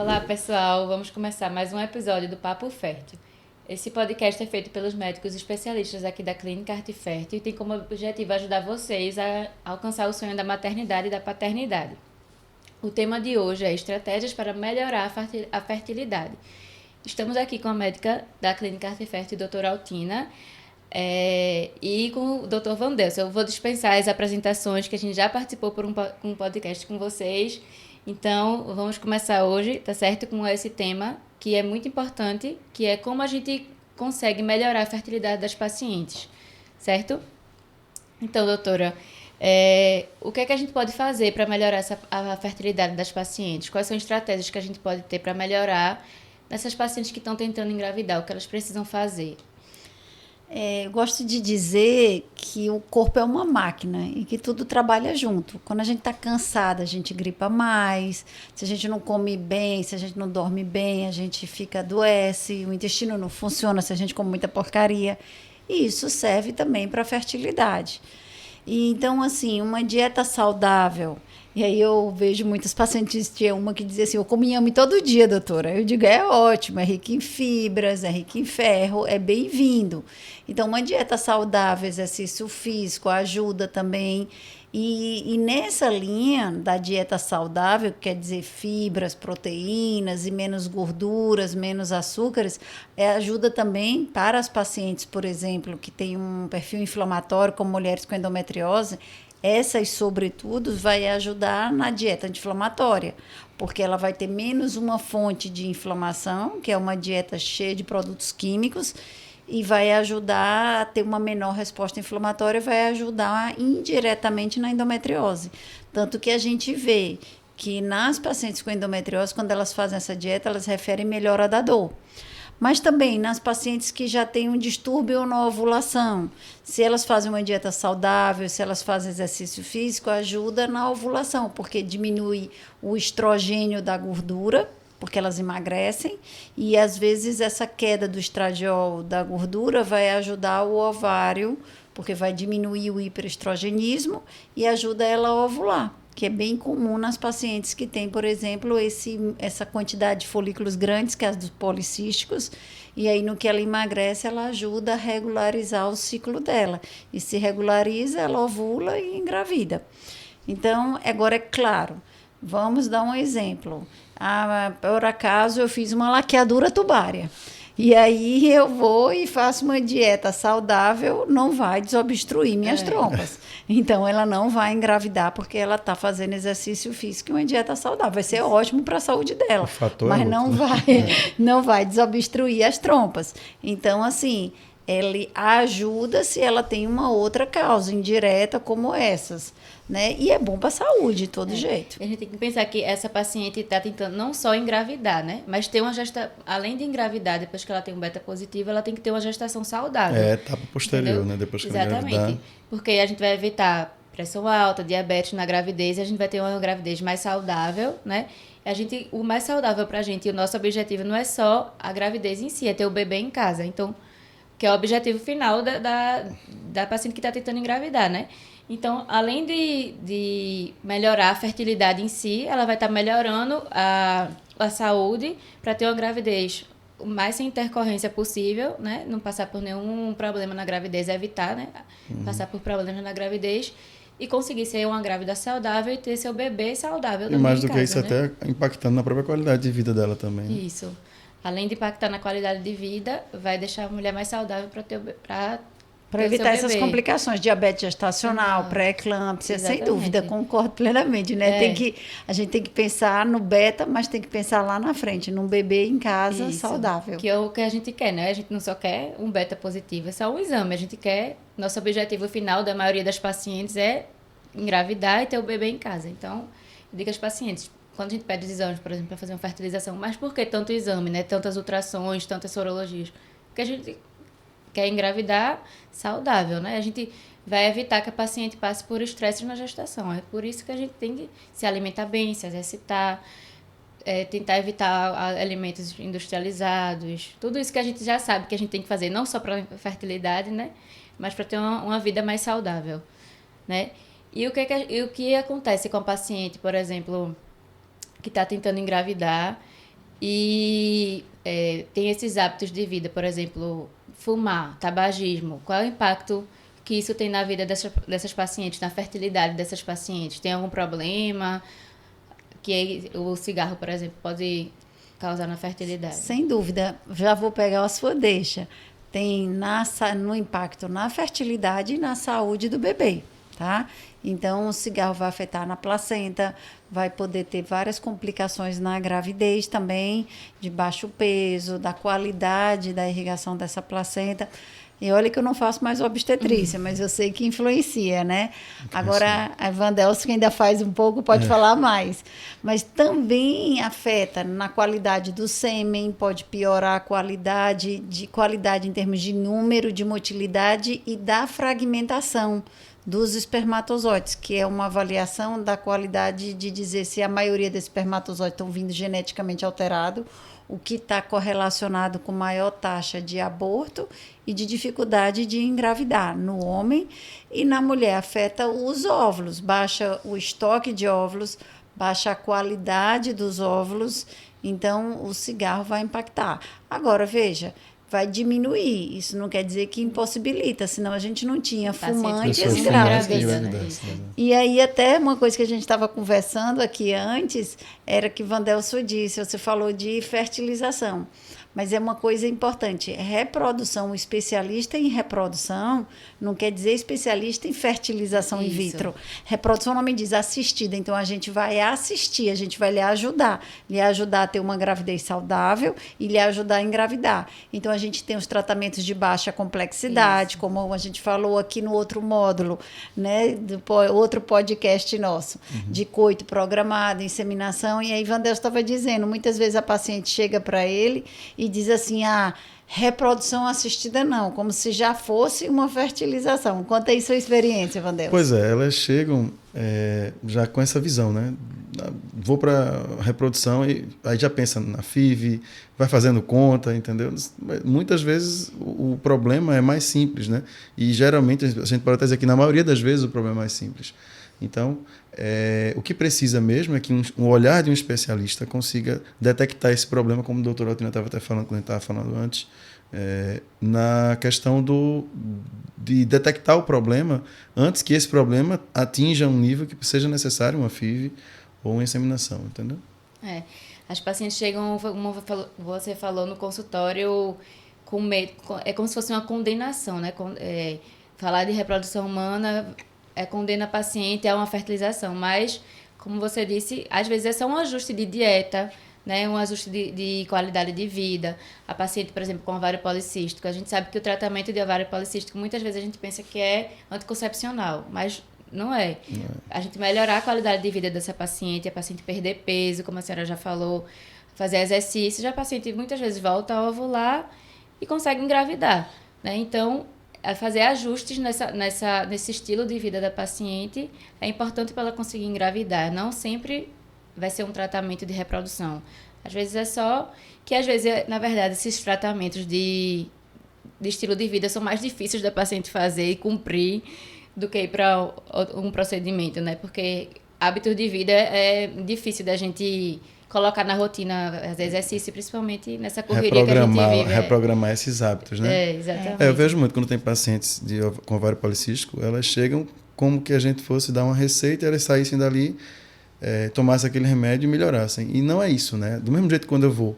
Olá, pessoal. Vamos começar mais um episódio do Papo Fértil. Esse podcast é feito pelos médicos especialistas aqui da Clínica Arte Fértil e tem como objetivo ajudar vocês a alcançar o sonho da maternidade e da paternidade. O tema de hoje é estratégias para melhorar a fertilidade. Estamos aqui com a médica da Clínica Arte Fértil, doutora Altina, e com o Dr. Vandelson. Eu vou dispensar as apresentações, que a gente já participou por um podcast com vocês. Então, vamos começar hoje, tá certo? Com esse tema, que é muito importante, que é como a gente consegue melhorar a fertilidade das pacientes, certo? Então, doutora, o que é que a gente pode fazer para melhorar a fertilidade das pacientes? Quais são as estratégias que a gente pode ter para melhorar nessas pacientes que estão tentando engravidar? O que elas precisam fazer? Eu gosto de dizer que o corpo é uma máquina e que tudo trabalha junto. Quando a gente está cansada, a gente gripa mais. Se a gente não come bem, se a gente não dorme bem, a gente fica adoece. O intestino não funciona se a gente come muita porcaria. E isso serve também para a fertilidade. E então, assim, uma dieta saudável. E aí eu vejo muitas pacientes, tinha uma que dizia assim, eu como inhame todo dia, doutora. Eu digo, é ótimo, é rico em fibras, é rico em ferro, é bem-vindo. Então, uma dieta saudável, exercício físico, ajuda também. E nessa linha da dieta saudável, que quer dizer fibras, proteínas e menos gorduras, menos açúcares, ajuda também para as pacientes, por exemplo, que têm um perfil inflamatório, como mulheres com endometriose. Essas, sobretudo, vai ajudar na dieta anti-inflamatória, porque ela vai ter menos uma fonte de inflamação, que é uma dieta cheia de produtos químicos, e vai ajudar a ter uma menor resposta inflamatória, vai ajudar indiretamente na endometriose. Tanto que a gente vê que nas pacientes com endometriose, quando elas fazem essa dieta, elas referem melhora da dor. Mas também nas pacientes que já têm um distúrbio na ovulação, se elas fazem uma dieta saudável, se elas fazem exercício físico, ajuda na ovulação, porque diminui o estrogênio da gordura, porque elas emagrecem, e às vezes essa queda do estradiol da gordura vai ajudar o ovário, porque vai diminuir o hiperestrogenismo e ajuda ela a ovular, que é bem comum nas pacientes que têm, por exemplo, essa quantidade de folículos grandes, que é as dos policísticos, e aí no que ela emagrece, ela ajuda a regularizar o ciclo dela. E se regulariza, ela ovula e engravida. Então, agora é claro, vamos dar um exemplo. Por acaso, eu fiz uma laqueadura tubária. E aí eu vou e faço uma dieta saudável, não vai desobstruir minhas trompas. Então, ela não vai engravidar porque ela está fazendo exercício físico e uma dieta saudável. Vai ser ótimo para a saúde dela, mas não vai desobstruir as trompas. Então, assim, ele ajuda se ela tem uma outra causa indireta como essas. Né? E é bom para a saúde, de todo jeito. A gente tem que pensar que essa paciente está tentando não só engravidar, né? Mas ter uma além de engravidar, depois que ela tem um beta positivo, ela tem que ter uma gestação saudável. Etapa posterior, entendeu? Né? Depois que Exatamente. Ela engravidar. Porque a gente vai evitar pressão alta, diabetes na gravidez, e a gente vai ter uma gravidez mais saudável, né? O mais saudável para a gente, o nosso objetivo não é só a gravidez em si, é ter o bebê em casa. Então, que é o objetivo final da paciente que está tentando engravidar, né? Então, além de melhorar a fertilidade em si, ela vai estar melhorando a saúde para ter uma gravidez o mais sem intercorrência possível, né? Não passar por nenhum problema na gravidez, evitar, né? Passar por problemas na gravidez e conseguir ser uma grávida saudável e ter seu bebê saudável também. E mais do que casa, isso, né? até impactando na própria qualidade de vida dela também. Né? Isso. Além de impactar na qualidade de vida, vai deixar a mulher mais saudável para evitar essas complicações, diabetes gestacional, pré-eclâmpsia, sem dúvida, concordo plenamente, né? A gente tem que pensar no beta, mas tem que pensar lá na frente, num bebê em casa saudável. Que é o que a gente quer, né? A gente não só quer um beta positivo, é só um exame. A gente quer, nosso objetivo final da maioria das pacientes é engravidar e ter o bebê em casa. Então, eu digo às pacientes, quando a gente pede os exames, por exemplo, para fazer uma fertilização, mas por que tanto exame, né? Tantas ultrassons, tantas sorologias? Porque a gente quer engravidar saudável, né? A gente vai evitar que a paciente passe por estresse na gestação. É por isso que a gente tem que se alimentar bem, se exercitar, tentar evitar alimentos industrializados. Tudo isso que a gente já sabe que a gente tem que fazer, não só para fertilidade, né? Mas para ter uma vida mais saudável, né? E o que acontece com a paciente, por exemplo, que está tentando engravidar e tem esses hábitos de vida, por exemplo, fumar, tabagismo, qual é o impacto que isso tem na vida dessas pacientes, na fertilidade dessas pacientes? Tem algum problema que o cigarro, por exemplo, pode causar na fertilidade? Sem dúvida, já vou pegar a sua deixa. Tem no impacto na fertilidade e na saúde do bebê, tá? Então, o cigarro vai afetar na placenta, vai poder ter várias complicações na gravidez também, de baixo peso, da qualidade da irrigação dessa placenta. E olha que eu não faço mais obstetrícia, mas eu sei que influencia, né? Agora, a Wandelson, que ainda faz um pouco, pode falar mais. Mas também afeta na qualidade do sêmen, pode piorar a qualidade em termos de número, de motilidade e da fragmentação dos espermatozoides, que é uma avaliação da qualidade de dizer se a maioria desses espermatozoides estão vindo geneticamente alterado, o que está correlacionado com maior taxa de aborto e de dificuldade de engravidar no homem, e na mulher afeta os óvulos, baixa o estoque de óvulos, baixa a qualidade dos óvulos, então o cigarro vai impactar. Agora, veja, vai diminuir, isso não quer dizer que impossibilita, senão a gente não tinha fumantes grávidas. Né? E aí até uma coisa que a gente estava conversando aqui antes, era que Wandelson disse, você falou de fertilização, mas é uma coisa importante, reprodução, um especialista em reprodução não quer dizer especialista em fertilização in vitro. Reprodução, o nome diz assistida, então a gente vai assistir, a gente vai lhe ajudar a ter uma gravidez saudável e lhe ajudar a engravidar. Então a gente tem os tratamentos de baixa complexidade, como a gente falou aqui no outro módulo, né, do outro podcast nosso, de coito programado, inseminação, e aí Wandelson estava dizendo, muitas vezes a paciente chega para ele e diz assim, reprodução assistida não, como se já fosse uma fertilização. Conta aí sua experiência, Wandelson. Pois é, elas chegam já com essa visão, né? Vou para reprodução e aí já pensa na FIV, vai fazendo conta, entendeu? Muitas vezes o problema é mais simples, né? E geralmente a gente pode até dizer que na maioria das vezes o problema é mais simples. Então, o que precisa mesmo é que um olhar de um especialista consiga detectar esse problema, como o doutor Altina estava até falando, quando a gente estava falando antes, na questão de detectar o problema antes que esse problema atinja um nível que seja necessário uma FIV ou uma inseminação, entendeu? As pacientes chegam, como você falou, no consultório com medo, é como se fosse uma condenação, né? Falar de reprodução humana condena a paciente a uma fertilização, mas, como você disse, às vezes é só um ajuste de dieta, né, um ajuste de qualidade de vida. A paciente, por exemplo, com ovário policístico, a gente sabe que o tratamento de ovário policístico, muitas vezes a gente pensa que é anticoncepcional, mas não é. A gente melhorar a qualidade de vida dessa paciente, a paciente perder peso, como a senhora já falou, fazer exercícios, a paciente muitas vezes volta a ovular e consegue engravidar, né? Então, fazer ajustes nesse estilo de vida da paciente é importante para ela conseguir engravidar. Não sempre vai ser um tratamento de reprodução. Às vezes é só que, às vezes, na verdade, esses tratamentos de estilo de vida são mais difíceis da paciente fazer e cumprir do que ir para um procedimento, né? Porque hábitos de vida é difícil da gente colocar na rotina, fazer exercício, principalmente nessa correria que a gente vive. Reprogramar esses hábitos, né? Exatamente. Eu vejo muito quando tem pacientes com ovário policístico, elas chegam como que a gente fosse dar uma receita e elas saíssem dali, tomassem aquele remédio e melhorassem. E não é isso, né? Do mesmo jeito que quando eu vou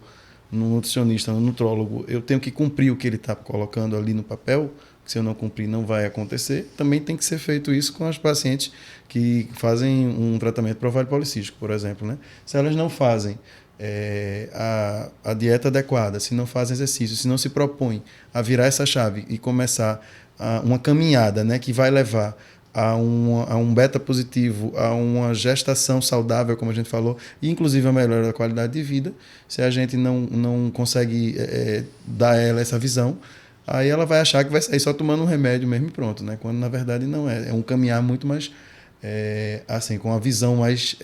no nutricionista, no nutrólogo, eu tenho que cumprir o que ele está colocando ali no papel, que se eu não cumprir não vai acontecer, também tem que ser feito isso com as pacientes que fazem um tratamento para ovário policístico, por exemplo, né? Se elas não fazem a dieta adequada, se não fazem exercício, se não se propõem a virar essa chave e começar uma caminhada, né, que vai levar a um beta positivo, a uma gestação saudável, como a gente falou, e inclusive a melhora da qualidade de vida, se a gente não consegue dar a ela essa visão, aí ela vai achar que vai sair só tomando um remédio mesmo e pronto, né? Quando na verdade não é. É um caminhar muito mais, assim, com uma visão mais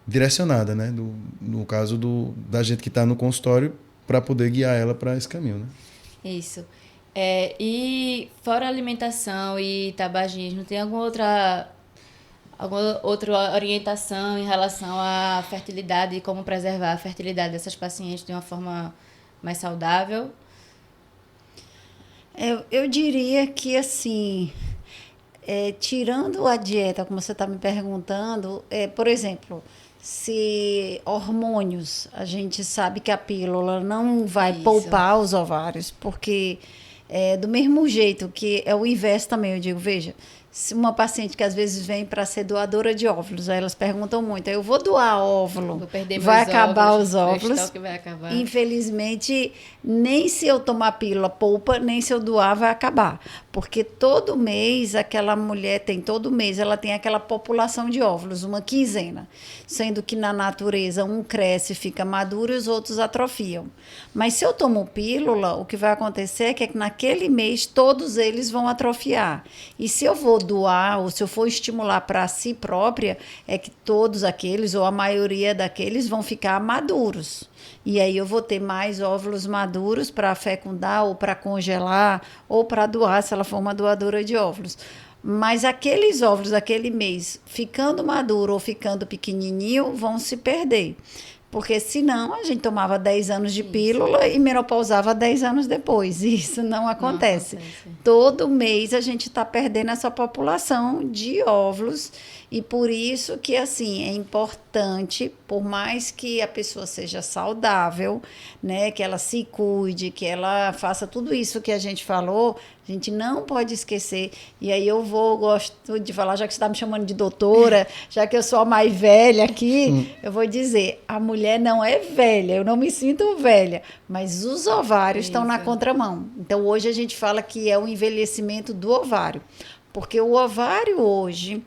direcionada, né? No caso da gente que está no consultório, para poder guiar ela para esse caminho, né? Isso. E fora alimentação e tabagismo, tem alguma outra Alguma outra orientação em relação à fertilidade e como preservar a fertilidade dessas pacientes de uma forma mais saudável? Eu diria que, assim, tirando a dieta, como você está me perguntando, por exemplo, se hormônios, a gente sabe que a pílula não vai Isso. poupar os ovários, porque do mesmo jeito que é o inverso também, eu digo, veja, se uma paciente que às vezes vem para ser doadora de óvulos, aí elas perguntam muito, eu vou doar óvulo, Vou perder vai meus acabar óvulos, os meu óvulos? estoque vai acabar. Infelizmente, nem se eu tomar pílula poupa, nem se eu doar vai acabar. Porque todo mês, aquela mulher tem, todo mês, ela tem aquela população de óvulos, uma quinzena. Sendo que na natureza, um cresce, fica maduro e os outros atrofiam. Mas se eu tomo pílula, o que vai acontecer é que naquele mês todos eles vão atrofiar. E se eu vou doar, ou se eu for estimular para si própria, é que todos aqueles, ou a maioria daqueles, vão ficar maduros. E aí eu vou ter mais óvulos maduros para fecundar, ou para congelar, ou para doar, se ela for uma doadora de óvulos. Mas aqueles óvulos daquele mês, ficando maduro ou ficando pequenininho, vão se perder. Porque senão a gente tomava 10 anos de pílula e menopausava 10 anos depois. Isso não acontece. Todo mês a gente está perdendo essa população de óvulos. E por isso que, assim, é importante, por mais que a pessoa seja saudável, né, que ela se cuide, que ela faça tudo isso que a gente falou, a gente não pode esquecer. E aí gosto de falar, já que você está me chamando de doutora, já que eu sou a mais velha aqui, eu vou dizer, a mulher não é velha, eu não me sinto velha, mas os ovários estão na contramão. Então, hoje a gente fala que é o envelhecimento do ovário, porque o ovário hoje...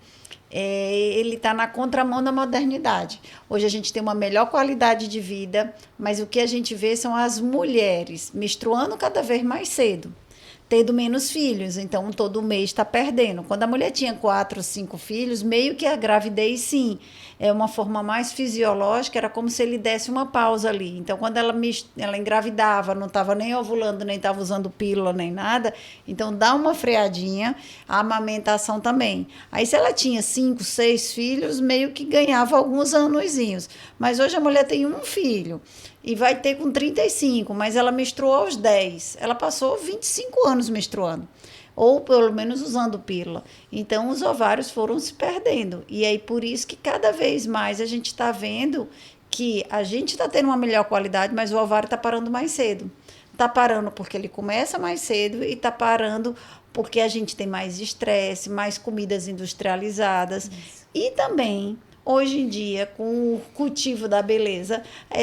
ele está na contramão da modernidade. Hoje a gente tem uma melhor qualidade de vida, mas o que a gente vê são as mulheres menstruando cada vez mais cedo, tendo menos filhos, então todo mês está perdendo. Quando a mulher tinha 4, 5 filhos, meio que a gravidez, sim, é uma forma mais fisiológica, era como se ele desse uma pausa ali. Então, quando ela engravidava, não estava nem ovulando, nem estava usando pílula, nem nada, então dá uma freadinha, a amamentação também. Aí, se ela tinha 5, 6 filhos, meio que ganhava alguns anozinhos. Mas hoje a mulher tem um filho, e vai ter com 35, mas ela menstruou aos 10. Ela passou 25 anos menstruando, ou pelo menos usando pílula. Então, os ovários foram se perdendo. E aí, por isso que cada vez mais a gente está vendo que a gente está tendo uma melhor qualidade, mas o ovário está parando mais cedo. Está parando porque ele começa mais cedo e está parando porque a gente tem mais estresse, mais comidas industrializadas. Isso. E também... Hoje em dia, com o cultivo da beleza,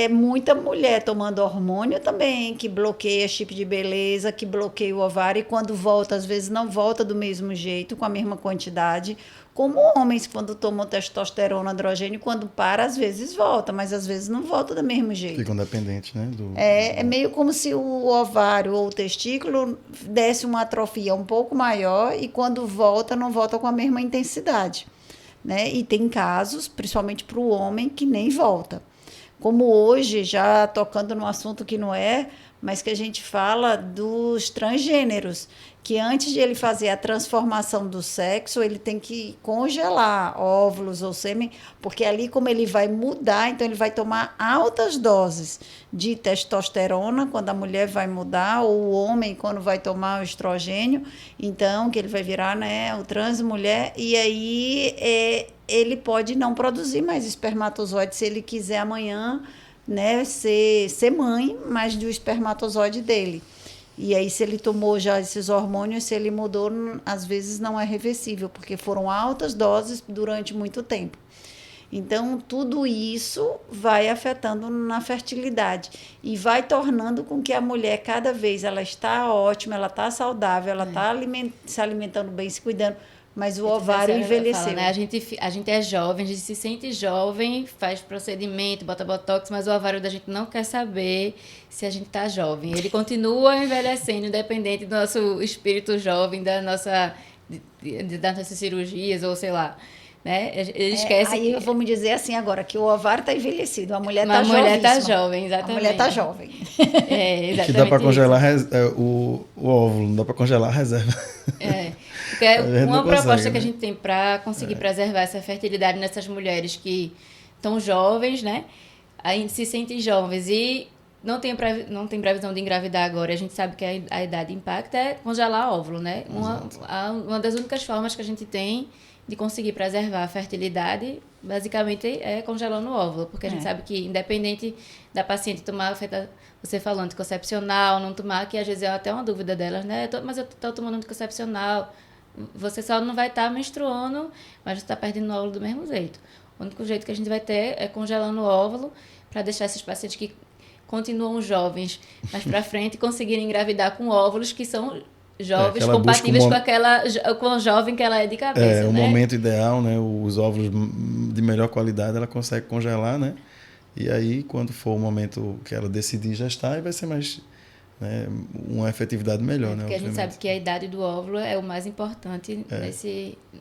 muita mulher tomando hormônio também, que bloqueia chip de beleza, que bloqueia o ovário, e quando volta, às vezes não volta do mesmo jeito, com a mesma quantidade, como homens, quando tomam testosterona, androgênio, quando para, às vezes volta, mas às vezes não volta do mesmo jeito. Ficam dependentes, né? É meio como se o ovário ou o testículo desse uma atrofia um pouco maior, e quando volta, não volta com a mesma intensidade. Né? E tem casos, principalmente para o homem, que nem volta. Como hoje, já tocando num assunto que não é, mas que a gente fala dos transgêneros, que antes de ele fazer a transformação do sexo, ele tem que congelar óvulos ou sêmen, porque ali, como ele vai mudar, então ele vai tomar altas doses de testosterona, quando a mulher vai mudar, ou o homem, quando vai tomar o estrogênio, então, que ele vai virar, né, o transmulher, e aí ele pode não produzir mais espermatozoide se ele quiser amanhã, né, ser mãe, mas do espermatozoide dele. E aí, se ele tomou já esses hormônios, se ele mudou, às vezes não é reversível, porque foram altas doses durante muito tempo. Então, tudo isso vai afetando na fertilidade e vai tornando com que a mulher, cada vez, ela está ótima, ela está saudável, ela está se alimentando bem, se cuidando, mas o ovário envelheceu. Fala, né? A gente é jovem, a gente se sente jovem, faz procedimento, bota botox, mas o ovário da gente não quer saber se a gente está jovem. Ele continua envelhecendo, independente do nosso espírito jovem, das nossas cirurgias, ou sei lá. Né? Ele esquece aí vamos dizer assim agora, que o ovário está envelhecido, a mulher está jovem. A mulher está jovem, exatamente. A mulher está jovem. Exatamente. Que dá para congelar o óvulo, não dá para congelar a reserva. Porque Porque é A gente uma não proposta consegue, que a né? gente tem para conseguir preservar essa fertilidade nessas mulheres que estão jovens, né? Ainda se sentem jovens e não tem previsão de engravidar agora. A gente sabe que a idade impacta é congelar óvulo, né? Uma das únicas formas que a gente tem de conseguir preservar a fertilidade, basicamente, é congelando o óvulo. Porque a gente sabe que, independente da paciente tomar, você falando, anticoncepcional, não tomar, que às vezes é até uma dúvida delas, né? Mas eu estou tomando anticoncepcional. Você só não vai estar menstruando, mas você está perdendo o óvulo do mesmo jeito. O único jeito que a gente vai ter é congelando o óvulo para deixar esses pacientes que continuam jovens mais para frente conseguirem engravidar com óvulos que são Que jovens, ela busca compatíveis com a jovem que ela é de cabeça, o né? momento ideal, né? Os óvulos de melhor qualidade ela consegue congelar, né? E aí, quando for o momento que ela decidir gestar, aí vai ser mais, né, uma efetividade melhor, né? Porque a gente Obviamente. sabe que a idade do óvulo é o mais importante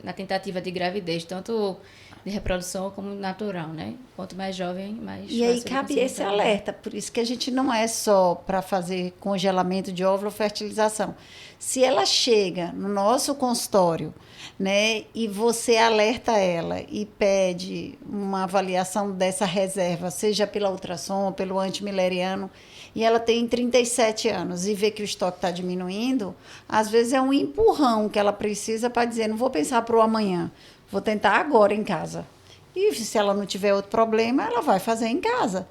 na tentativa de gravidez, tanto de reprodução como natural, né? Quanto mais jovem, mais E aí fácil de cabe conseguir esse engravidar. alerta, por isso que a gente não é só para fazer congelamento de óvulo ou fertilização. Se ela chega no nosso consultório, né, e você alerta ela e pede uma avaliação dessa reserva, seja pela ultrassom, pelo antimileriano, e ela tem 37 anos e vê que o estoque está diminuindo, às vezes é um empurrão que ela precisa para dizer, não vou pensar para o amanhã, vou tentar agora em casa. E se ela não tiver outro problema, ela vai fazer em casa.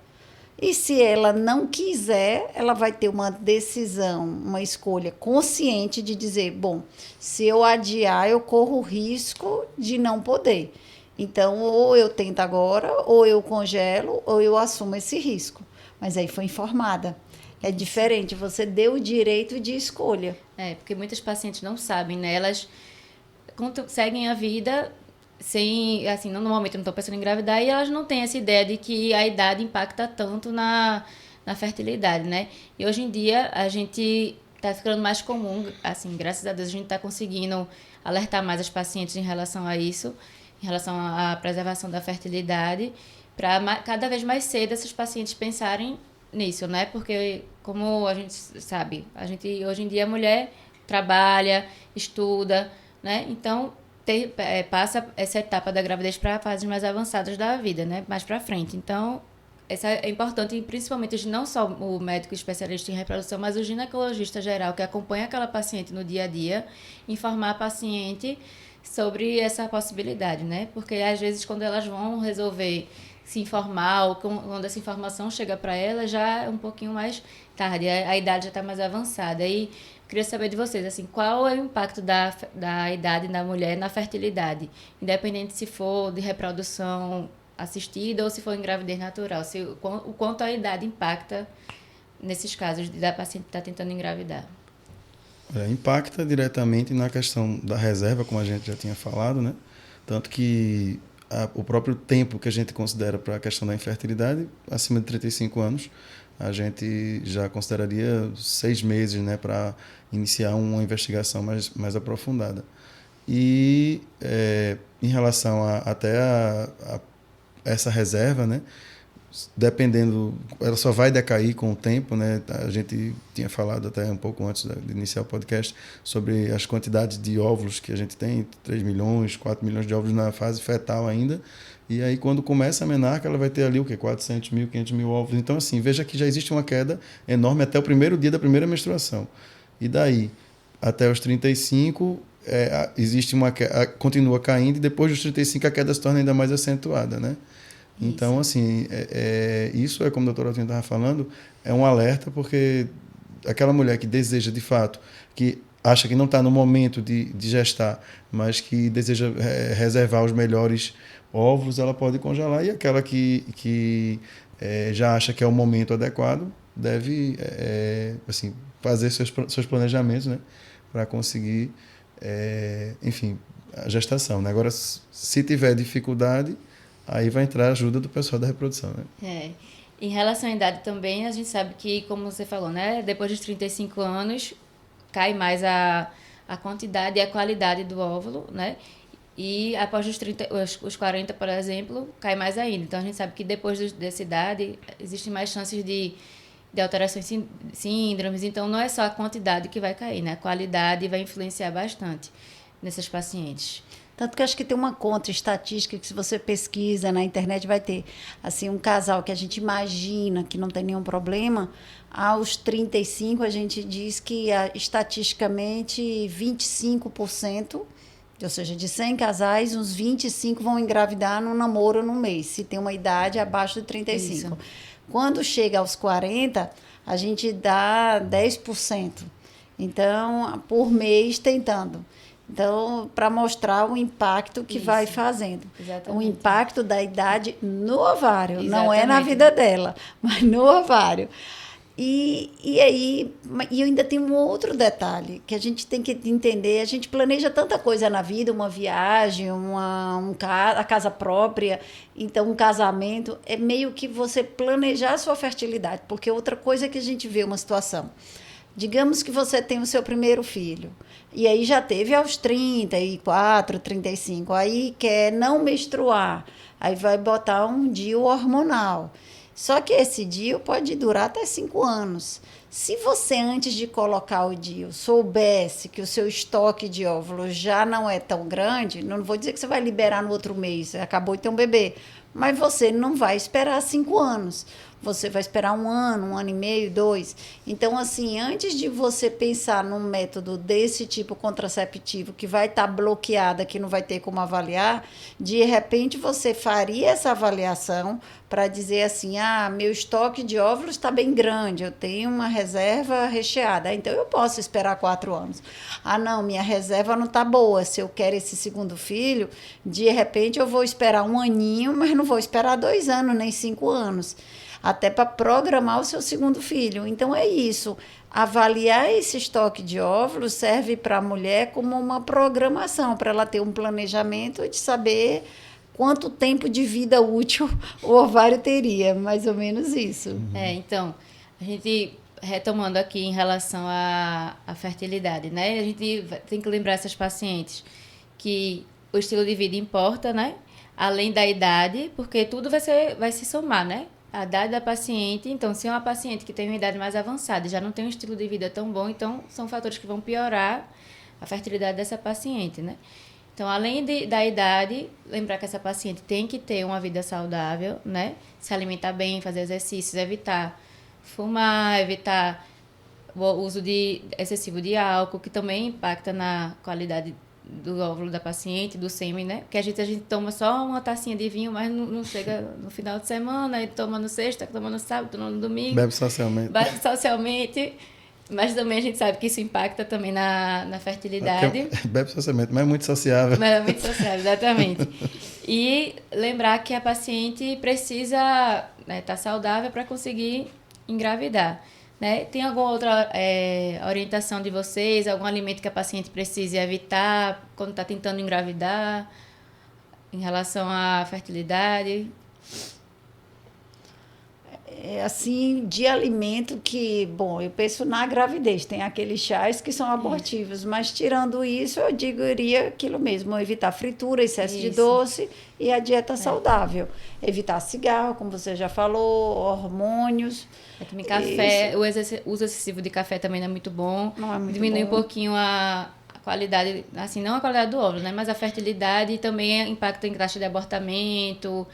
E se ela não quiser, ela vai ter uma decisão, uma escolha consciente de dizer, bom, se eu adiar, eu corro o risco de não poder. Então, ou eu tento agora, ou eu congelo, ou eu assumo esse risco. Mas aí foi informada. É diferente, você deu o direito de escolha. Porque muitas pacientes não sabem, né? Elas seguem a vida sem, assim, normalmente não estão pensando em engravidar e elas não têm essa ideia de que a idade impacta tanto na fertilidade, né? E hoje em dia a gente está ficando mais comum, assim, graças a Deus a gente está conseguindo alertar mais as pacientes em relação a isso, em relação à preservação da fertilidade, para cada vez mais cedo essas pacientes pensarem nisso, né? Porque, como a gente sabe, a gente hoje em dia a mulher trabalha, estuda, né? Então passa essa etapa da gravidez para fases mais avançadas da vida, né? Mais para frente. Então, essa é importante, principalmente não só o médico especialista em reprodução, mas o ginecologista geral que acompanha aquela paciente no dia a dia, informar a paciente sobre essa possibilidade, né? Porque às vezes quando elas vão resolver se informar, ou quando essa informação chega para ela, já é um pouquinho mais tarde, a idade já está mais avançada. E queria saber de vocês, assim, qual é o impacto da idade da mulher na fertilidade? Independente se for de reprodução assistida ou se for em gravidez natural. O quanto a idade impacta nesses casos da paciente estar tentando engravidar. Impacta diretamente na questão da reserva, como a gente já tinha falado, né? Tanto que o próprio tempo que a gente considera para a questão da infertilidade, acima de 35 anos, a gente já consideraria 6 meses, né, para iniciar uma investigação mais aprofundada. E em relação até a essa reserva, né, dependendo, ela só vai decair com o tempo, né? A gente tinha falado até um pouco antes de iniciar o podcast sobre as quantidades de óvulos que a gente tem, 3 milhões, 4 milhões de óvulos na fase fetal ainda, e aí quando começa a menarca ela vai ter ali o quê? 400 mil, 500 mil óvulos. Então assim, veja que já existe uma queda enorme até o primeiro dia da primeira menstruação. E daí, até os 35, existe continua caindo, e depois dos 35 a queda se torna ainda mais acentuada, né? Então, assim, isso é como a doutora Altinha estava falando, é um alerta, porque aquela mulher que deseja, de fato, que acha que não está no momento de gestar, mas que deseja reservar os melhores óvulos, ela pode congelar, e aquela que já acha que é o momento adequado, deve assim, fazer seus planejamentos, né, para conseguir, enfim, a gestação, né? Agora, se tiver dificuldade, aí vai entrar a ajuda do pessoal da reprodução, né? Em relação à idade também, a gente sabe que, como você falou, né? Depois dos 35 anos, cai mais a quantidade e a qualidade do óvulo, né? E após os 40, por exemplo, cai mais ainda. Então, a gente sabe que depois dessa idade, existem mais chances de alterações síndromes. Então, não é só a quantidade que vai cair, né? A qualidade vai influenciar bastante. nessas pacientes. Tanto que eu acho que tem uma conta estatística que se você pesquisa na internet vai ter, assim, um casal que a gente imagina que não tem nenhum problema, aos 35 a gente diz que estatisticamente 25%, ou seja, de 100 casais, uns 25 vão engravidar no namoro ou no mês, se tem uma idade abaixo de 35. Isso. Quando chega aos 40, a gente dá 10%. Então, por mês tentando. Então, para mostrar o impacto que vai fazendo. Exatamente. O impacto da idade no ovário, Exatamente. não é na vida dela, mas no ovário. E aí, e eu ainda tenho um outro detalhe que a gente tem que entender. A gente planeja tanta coisa na vida, uma viagem, a casa própria, então um casamento. É meio que você planejar a sua fertilidade, porque outra coisa que a gente vê uma situação. Digamos que você tem o seu primeiro filho, e aí já teve aos 34, 35, aí quer não menstruar, aí vai botar um DIU hormonal. Só que esse DIU pode durar até 5 anos. Se você, antes de colocar o DIU, soubesse que o seu estoque de óvulos já não é tão grande, não vou dizer que você vai liberar no outro mês, você acabou de ter um bebê, mas você não vai esperar 5 anos. Você vai esperar 1 ano, 1 ano e meio, 2. Então, assim, antes de você pensar num método desse tipo contraceptivo que vai estar bloqueada, que não vai ter como avaliar, de repente você faria essa avaliação para dizer assim, meu estoque de óvulos está bem grande, eu tenho uma reserva recheada, então eu posso esperar 4 anos. Não, minha reserva não está boa, se eu quero esse segundo filho, de repente eu vou esperar 1 aninho, mas não vou esperar 2 anos, nem 5 anos. Até para programar o seu segundo filho. Então, é isso. Avaliar esse estoque de óvulos serve para a mulher como uma programação, para ela ter um planejamento de saber quanto tempo de vida útil o ovário teria. Mais ou menos isso. Então, a gente, retomando aqui em relação à fertilidade, né? A gente tem que lembrar essas pacientes que o estilo de vida importa, né? Além da idade, porque tudo vai se somar, né? A idade da paciente, então, se é uma paciente que tem uma idade mais avançada e já não tem um estilo de vida tão bom, então, são fatores que vão piorar a fertilidade dessa paciente, né? Então, além da idade, lembrar que essa paciente tem que ter uma vida saudável, né? Se alimentar bem, fazer exercícios, evitar fumar, evitar o uso excessivo de álcool, que também impacta na qualidade do óvulo da paciente, do sêmen, né? Porque a gente toma só uma tacinha de vinho, mas não chega no final de semana, aí toma no sexta, toma no sábado, toma no domingo. Bebe socialmente. Bebe socialmente, mas também a gente sabe que isso impacta também na fertilidade. Bebe socialmente, mas é muito sociável. Mas é muito sociável, exatamente. E lembrar que a paciente precisa estar saudável para conseguir engravidar. Né? Tem alguma outra orientação de vocês? Algum alimento que a paciente precise evitar quando está tentando engravidar em relação à fertilidade? Assim, de alimento que, bom, eu penso na gravidez, tem aqueles chás que são abortivos, mas tirando isso, eu diria aquilo mesmo, evitar fritura, excesso de doce e a dieta saudável. Evitar cigarro, como você já falou, hormônios. Tomar café, o uso excessivo de café também não é muito bom. Não é muito Diminui bom. um pouquinho a qualidade, assim, não a qualidade do óvulo, né? Mas a fertilidade também impacta em taxa de abortamento.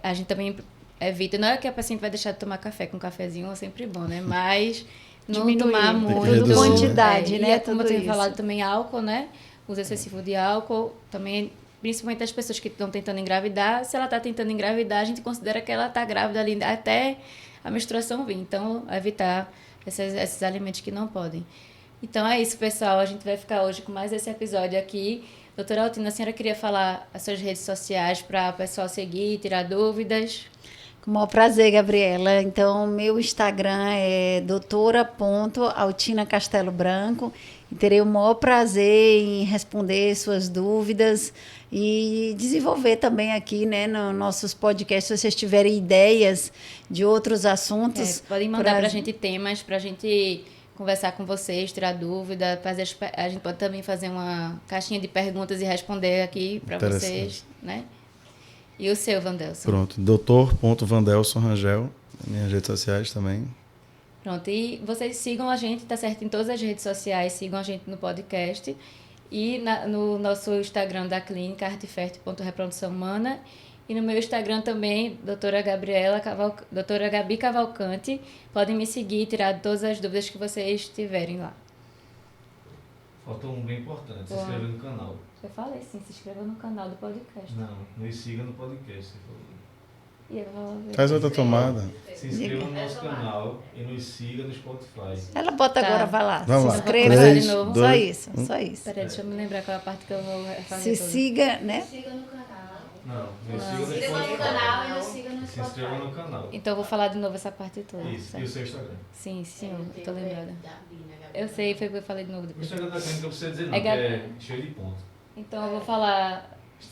A gente também evita, não é que a paciente vai deixar de tomar café, com um cafezinho é sempre bom, né? Mas não Diminuir. tomar Tem que muito. reduzir, quantidade, né? Como eu Tudo tenho isso. falado também, álcool, né? Uso excessivo de álcool, também, principalmente as pessoas que estão tentando engravidar. Se ela está tentando engravidar, a gente considera que ela está grávida ali até a menstruação vir. Então, evitar esses alimentos que não podem. Então, é isso, pessoal. A gente vai ficar hoje com mais esse episódio aqui. Doutora Altina, a senhora queria falar as suas redes sociais para o pessoal seguir, tirar dúvidas? Com o maior prazer, Gabriela. Então, meu Instagram é doutora.altina Castelo Branco. E terei o maior prazer em responder suas dúvidas e desenvolver também aqui, né, nos nossos podcasts, se vocês tiverem ideias de outros assuntos. Podem mandar para a gente temas, para a gente conversar com vocês, tirar dúvida. A gente pode também fazer uma caixinha de perguntas e responder aqui para vocês, né? E o seu, Vandelson? Pronto, doutor.vandelson Rangel, minhas redes sociais também. Pronto, e vocês sigam a gente, tá certo? Em todas as redes sociais, sigam a gente no podcast. E no nosso Instagram da clínica, arteferte.reprodução humana. E no meu Instagram também, doutora Gabi Cavalcante. Podem me seguir e tirar todas as dúvidas que vocês tiverem lá. Faltou um bem importante, se inscrever no canal. Eu falei sim, se inscreva no canal do podcast. Não, nos siga no podcast. Você falou. E eu vou ver. Faz outra tomada. Se inscreva no nosso canal e nos siga no Spotify. Ela bota Tá. agora, vai lá. Vamos Se lá. inscreva. Três, de novo. Só dois, isso, só isso. Peraí, deixa eu me lembrar qual é a parte que eu vou Se fazer tudo. siga, né? Siga no canal. Não, nos Não. siga no Se inscreva no Spotify. canal e nos siga no Se inscreva Spotify. no canal. Então eu vou falar de novo essa parte toda. Isso, e certo? o seu Instagram. Sim, senhor, eu tô lembrada. Gabi, né, Gabi? Eu sei, foi o que eu falei de novo O depois. Instagram da clínica não precisa dizer não, É que Gabi. é cheio de ponto. Então eu vou falar.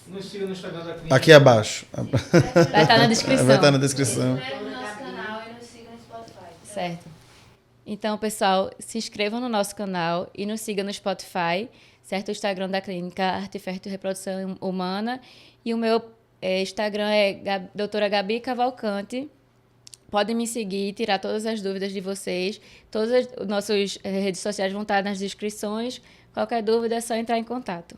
Nos siga no Instagram da clínica. Aqui abaixo. Vai estar na descrição. Vai estar na descrição. Se inscreva no nosso canal e nos siga no Spotify. Certo. Então, pessoal, se inscrevam no nosso canal e nos sigam no Spotify, certo? O Instagram da clínica Arteferte Reprodução Humana. E o meu Instagram é doutora Gabi Cavalcante. Podem me seguir, tirar todas as dúvidas de vocês. Todas as nossas redes sociais vão estar nas descrições. Qualquer dúvida é só entrar em contato.